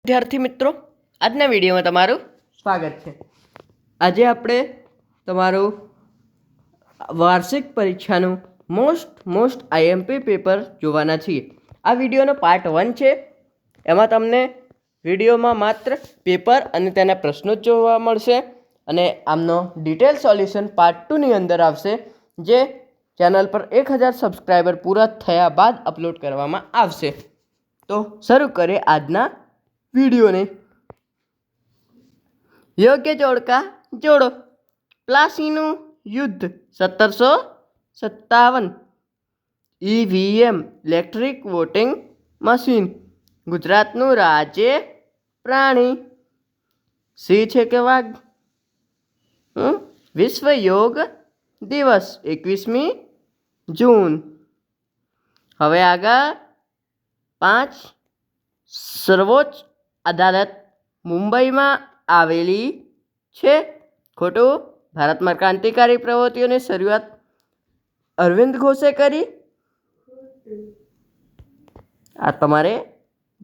વિદ્યાર્થી મિત્રો, આજના વિડીયોમાં તમારું સ્વાગત છે। આજે આપણે તમારું વાર્ષિક પરીક્ષાનું મોસ્ટ આઈએમપી પેપર જોવાના છીએ। આ વિડીયોનો પાર્ટ 1 છે। એમાં તમને વિડીયોમાં માત્ર પેપર અને તેના પ્રશ્નો જ જોવા મળશે અને આમનો ડિટેલ સોલ્યુશન પાર્ટ 2 ની અંદર આવશે, જે ચેનલ પર 1000 સબસ્ક્રાઈબર પૂરા થયા બાદ અપલોડ કરવામાં આવશે। તો શરૂ કરીએ આજના વિડીયોને। યોગ્ય જોડકા જોડો। પ્લાસીનું યુદ્ધ 1757। EVM electric voting machine. ગુજરાતનું રાજ્ય પ્રાણી સિંહ છે કે વાઘ? વિશ્વ યોગ દિવસ 21મી જૂન। હવે આગળ 5 સર્વોચ્ચ અદાલત મુંબઈમાં આવેલી છે? ખોટું। ભારતમાં ક્રાંતિકારી પ્રવૃત્તિઓની શરૂઆત અરવિંદ ઘોષે કરી? આ તમારે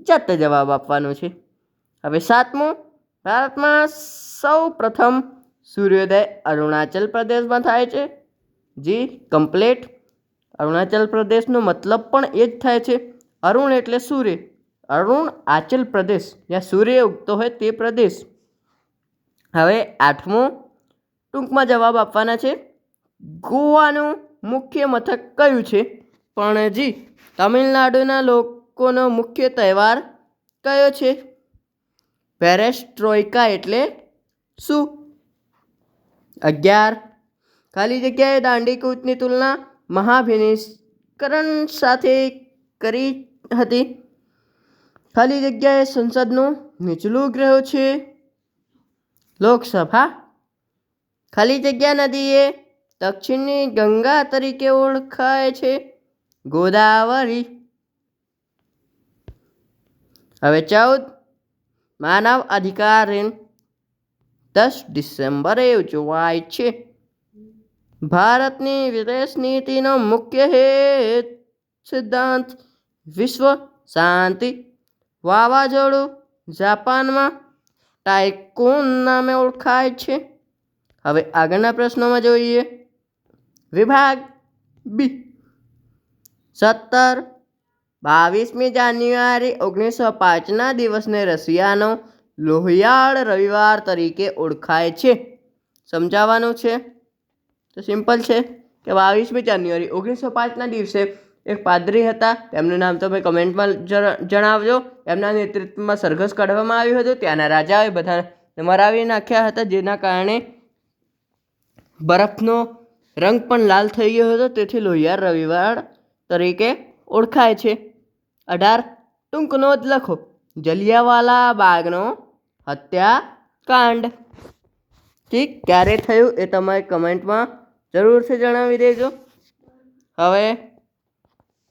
જાતે જવાબ આપવાનો છે। હવે 7મું, ભારતમાં સૌ પ્રથમ સૂર્યોદય અરુણાચલ પ્રદેશમાં થાય છે? જી કમ્પ્લેટ। અરુણાચલ પ્રદેશનો મતલબ પણ એ જ થાય છે। અરુણ એટલે સૂર્ય, અરુણાચલ પ્રદેશ જ્યાં સૂર્ય ઉગતો હોય તે પ્રદેશ। હવે 8મું, ટૂંકમાં જવાબ આપવાના છે। ગોવાનું મુખ્ય મથક કયું છે? પણજી। તમિલનાડુના લોકોનો મુખ્ય તહેવાર કયો છે? પેરેસ્ટ્રોઇકા એટલે શું? 11, ખાલી જગ્યાએ દાંડીકૂદની તુલના મહાભિનિષ્કરણ સાથે કરી હતી? ખાલી જગ્યાએ સંસદનું નીચલું ગૃહ છે? લોકસભા। ખાલી જગ્યા નદી એ દક્ષિણની ગંગા તરીકે ઓળખાય છે? ગોદાવરી। હવે 14, માનવ અધિકાર દિન 10 ડિસેમ્બરે ઉજવાય છે? ભારતની વિદેશ નીતિનો મુખ્ય સિદ્ધાંત વિશ્વ શાંતિ। વાવાઝોડું જાપાનમાં ટાયફૂન નામે ઓળખાય છે? હવે આગળના પ્રશ્નોમાં જોઈએ। વિભાગ બી। 22મી જાન્યુઆરી 1905ના દિવસને રશિયાનો લોહિયાળ રવિવાર તરીકે ઓળખાય છે? સમજાવવાનું છે તો સિમ્પલ છે કે 22મી જાન્યુઆરી 1905ના દિવસે એક પાદરી હતા, તેમનું નામ તમે કમેન્ટમાં જણાવજો। એમના નેતૃત્વમાં સરઘસ કાઢવામાં આવ્યું હતું। ત્યાંના રાજાએ બધાને મરાવી નાખ્યા હતા, જેના કારણે બરફનો રંગ પણ લાલ થઈ ગયો હતો, તેથી લોહિયાળ રવિવાર તરીકે ઓળખાય છે। 18, ટૂંક નોંધ લખો। જલિયાવાલા બાગનો હત્યાકાંડ ઠીક ક્યારે થયું એ તમે કમેન્ટમાં જરૂરથી જણાવી દેજો। હવે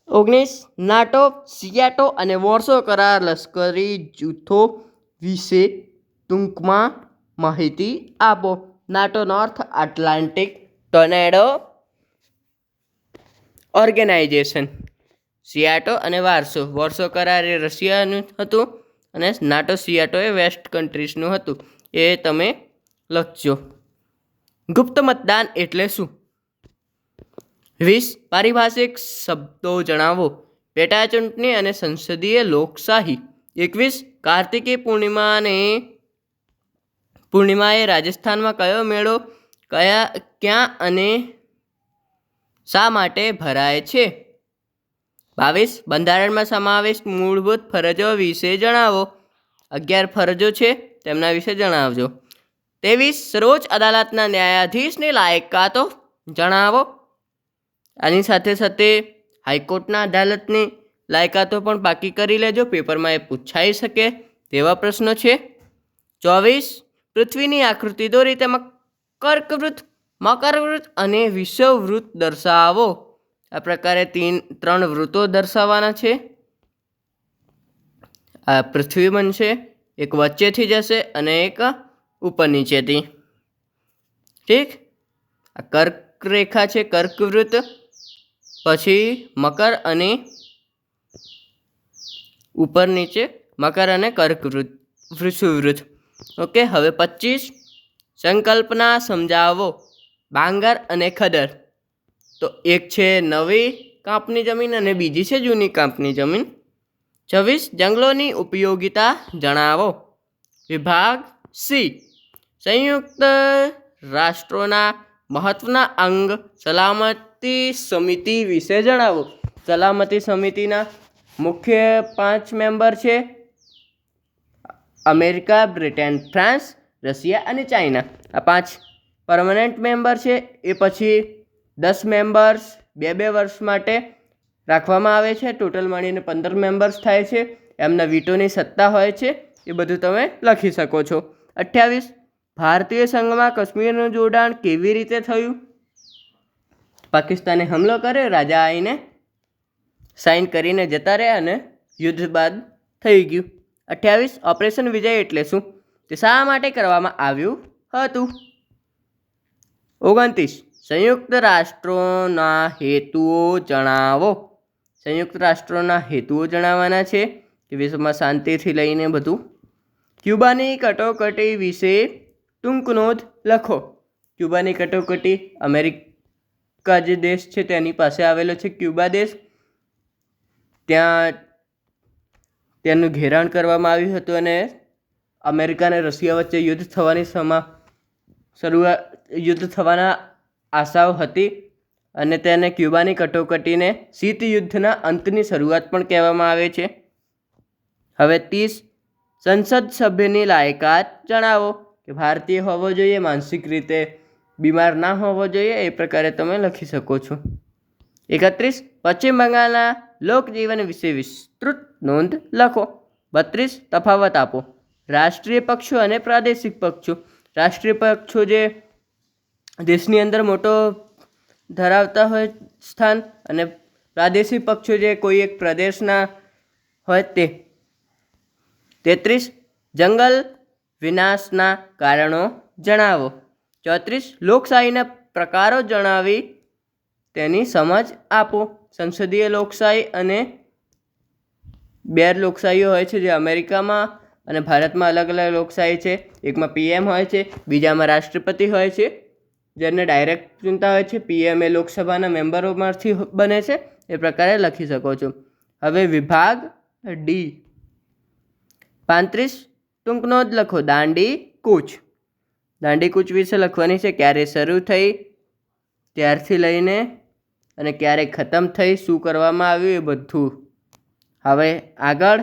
19, નાટો, સિયાટો અને વોર્સો કરાર લશ્કરી જૂથો વિશે ટૂંકમાં માહિતી આપો। NATO north Atlantic tornado organisation. SEATO અને વોર્સો કરાર એ રશિયાનું હતું અને નાટો સિયાટો એ વેસ્ટ કન્ટ્રીઝનું હતું, એ તમે લખજો। ગુપ્ત મતદાન એટલે શું? 20, પારિભાષિક શબ્દો જણાવો। પેટા ચૂંટણી અને સંસદીય લોકશાહી। 21, કાર્તિકી પૂર્ણિમાએ રાજસ્થાનમાં કયો મેળો ક્યાં અને શા માટે ભરાય છે? 22, બંધારણમાં સમાવેશ મૂળભૂત ફરજો વિશે જણાવો। 11 ફરજો છે, તેમના વિશે જણાવજો। 23, સર્વોચ્ચ અદાલતના ન્યાયાધીશની લાયકાતો જણાવો। આની સાથે સાથે હાઈકોર્ટના અદાલતની લાયકાતો પણ પાકી કરી લેજો, પેપરમાં એ પૂછાઈ શકે તેવા પ્રશ્નો છે। 24, પૃથ્વીની આકૃતિ દોરી તેમાં કર્કવૃત્ત, મકરવૃત્ત અને વિષુવવૃત્ત દર્શાવો। આ પ્રકારે 3 વૃત્તો દર્શાવવાના છે। આ પૃથ્વી બનશે, એક વચ્ચેથી જશે અને એક ઉપર નીચેથી, ઠીક। આ કર્ક રેખા છે, કર્કવૃત્ત, પછી મકર અને ઉપર નીચે મકર અને કર્કવૃત્ત સુવૃત. ઓકે, હવે 25 સંકલ્પના સમજાવો. બાંગર અને ખદર. તો એક છે નવી કાપની જમીન અને બીજી છે જૂની કાપની જમીન. 26 જંગલોની ઉપયોગિતા જણાવો. વિભાગ સી સંયુક્ત રાષ્ટ્રોના મહત્વના અંગ સલામતી સમિતિ વિશે જણાવો. સલામતી સમિતિના મુખ્ય 5 મેમ્બર છે અમેરિકા, બ્રિટન, ફ્રાન્સ, રશિયા અને ચાઇના. આ 5 પરમનન્ટ મેમ્બર છે. એ પછી 10 મેમ્બર્સ 2 વર્ષ માટે રાખવામાં આવે છે. ટોટલ મળીને 15 મેમ્બર્સ થાય છે. એમના વીટોની સત્તા હોય છે. એ બધું તમે લખી શકો છો. 28 ભારતીય સંઘમાં કાશ્મીરનું જોડાણ કેવી રીતે થયું. પાકિસ્તાને હુમલો કર્યો, રાજા આવીને સાઇન કરીને જતા રહ્યા અને યુદ્ધ બાદ થઈ ગયું. 28 ઓપરેશન વિજય એટલે શું, તે શા માટે કરવામાં આવ્યું હતું. 29 સંયુક્ત રાષ્ટ્રોના હેતુઓ જણાવો. સંયુક્ત રાષ્ટ્રોના હેતુઓ જણાવવાના છે કે વિશ્વમાં શાંતિથી લઈને બધું. ક્યુબાની કટોકટી વિશે ટૂંક નોંધ લખો. ક્યુબાની કટોકટી અમેરિકા જે દેશ છે તેની પાસે આવેલો છે ક્યુબા દેશ. ત્યાંનું ઘેરાણ કરવામાં આવ્યું હતું અને અમેરિકા અને રશિયા વચ્ચે યુદ્ધ થવાના આશાઓ હતી અને તેને ક્યુબાની કટોકટીને શીત યુદ્ધના અંતની શરૂઆત પણ કહેવામાં આવે છે. હવે 30 સંસદ સભ્યની લાયકાત જણાવો. કે ભારતીય હોવો જોઈએ, માનસિક રીતે બીમાર ના હોવો જોઈએ, એ પ્રકારે તમે લખી શકો છો. 31 પશ્ચિમ બંગાળના લોકજીવન વિશે વિસ્તૃત નોંધ લખો. 32 તફાવત આપો. રાષ્ટ્રીય પક્ષો અને પ્રાદેશિક પક્ષો. રાષ્ટ્રીય પક્ષો જે દેશની અંદર મોટો ધરાવતા હોય સ્થાન, અને પ્રાદેશિક પક્ષો જે કોઈ એક પ્રદેશના હોય તે. 33 જંગલ વિનાશના કારણો જણાવો. 34 લોકશાહીના પ્રકારો જણાવી તેની સમજ આપો. સંસદીય લોકશાહી અને 2 લોકશાહીઓ હોય છે જે અમેરિકામાં અને ભારતમાં અલગ અલગ લોકશાહી છે. એકમાં PM હોય છે, બીજામાં રાષ્ટ્રપતિ હોય છે જેને ડાયરેક્ટ ચૂંટતા હોય છે. PM એ લોકસભાના મેમ્બરોમાંથી બને છે. એ પ્રકારે લખી શકો છો. હવે વિભાગ ડી 35 ટૂંક નોંધ લખો. દાંડી કૂચ. દાંડી કૂચ વિશે લખવાની છે. ક્યારે શરૂ થઈ, ત્યારથી લઈને અને ક્યારે ખતમ થઈ, શું કરવામાં આવ્યું, એ બધું. હવે આગળ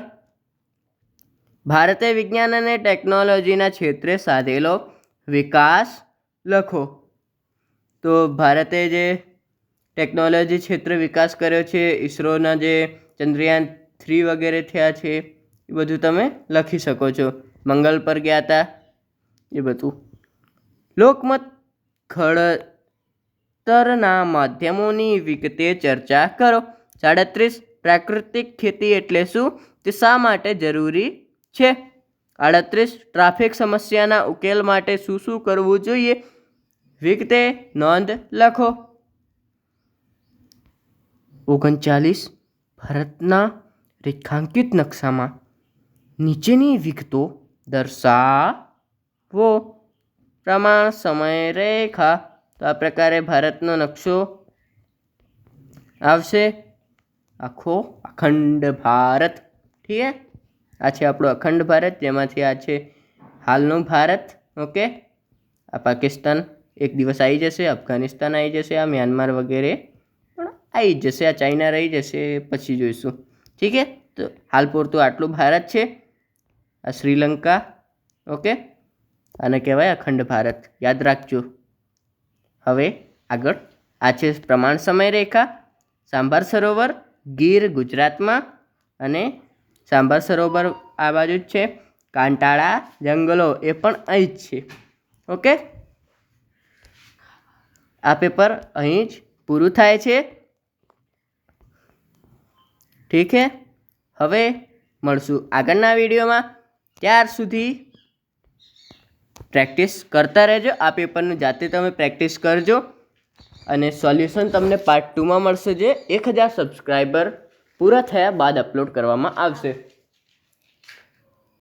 ભારતે વિજ્ઞાન અને ટેકનોલોજીના ક્ષેત્રે સાધેલો વિકાસ લખો. તો ભારતે જે ટેકનોલોજી ક્ષેત્રે વિકાસ કર્યો છે, ઈસરોના જે ચંદ્રયાન 3 વગેરે થયા છે, એ બધું તમે લખી શકો છો. મંગળ પર ગયા હતા એ બધું. લોકમત ઘડતરના માધ્યમોની વિગતે ચર્ચા કરો. 37 પ્રાકૃતિક ખેતી એટલે શું, તે શા માટે જરૂરી છે. 38 ટ્રાફિક સમસ્યાના ઉકેલ માટે શું શું કરવું જોઈએ, વિગતે નોંધ લખો. 39 ભારતના રેખાંકિત નકશામાં નીચેની વિગતો દર્શાવો. પ્રમાણ સમય રેખા. તો આ પ્રકારે ભારતનો નકશો આવશે. આખો અખંડ ભારત. ઠીક છે, આ છે આપણો અખંડ ભારત, જેમાંથી આ છે હાલનું ભારત. ઓકે, આ પાકિસ્તાન એક દિવસ આવી જશે, અફઘાનિસ્તાન આવી જશે, આ મ્યાનમાર વગેરે પણ આવી જ જશે, આ ચાઇના રહી જશે, પછી જોઈશું. ઠીક છે, તો હાલ પૂરતું આટલું ભારત છે. આ શ્રીલંકા. ઓકે, આને કહેવાય અખંડ ભારત, યાદ રાખજો. હવે આગળ આ છે પ્રમાણ સમય રેખા. સાંભર સરોવર ગીર ગુજરાતમાં અને સાંભર સરોવર આ બાજુ જ છે. કાંટાળા જંગલો એ પણ અહીં જ છે. ઓકે, આ પેપર અહીં જ પૂરું થાય છે. ઠીક છે, હવે મળશું આગળના વિડીયોમાં. ત્યાર સુધી પ્રેક્ટિસ કરતા રહેજો. આ પેપરનું જાતે તમે પ્રેક્ટિસ કરજો અને સોલ્યુશન તમને પાર્ટ 2માં મળશે, જે 1000 સબસ્ક્રાઈબર પૂરા થયા બાદ અપલોડ કરવામાં આવશે.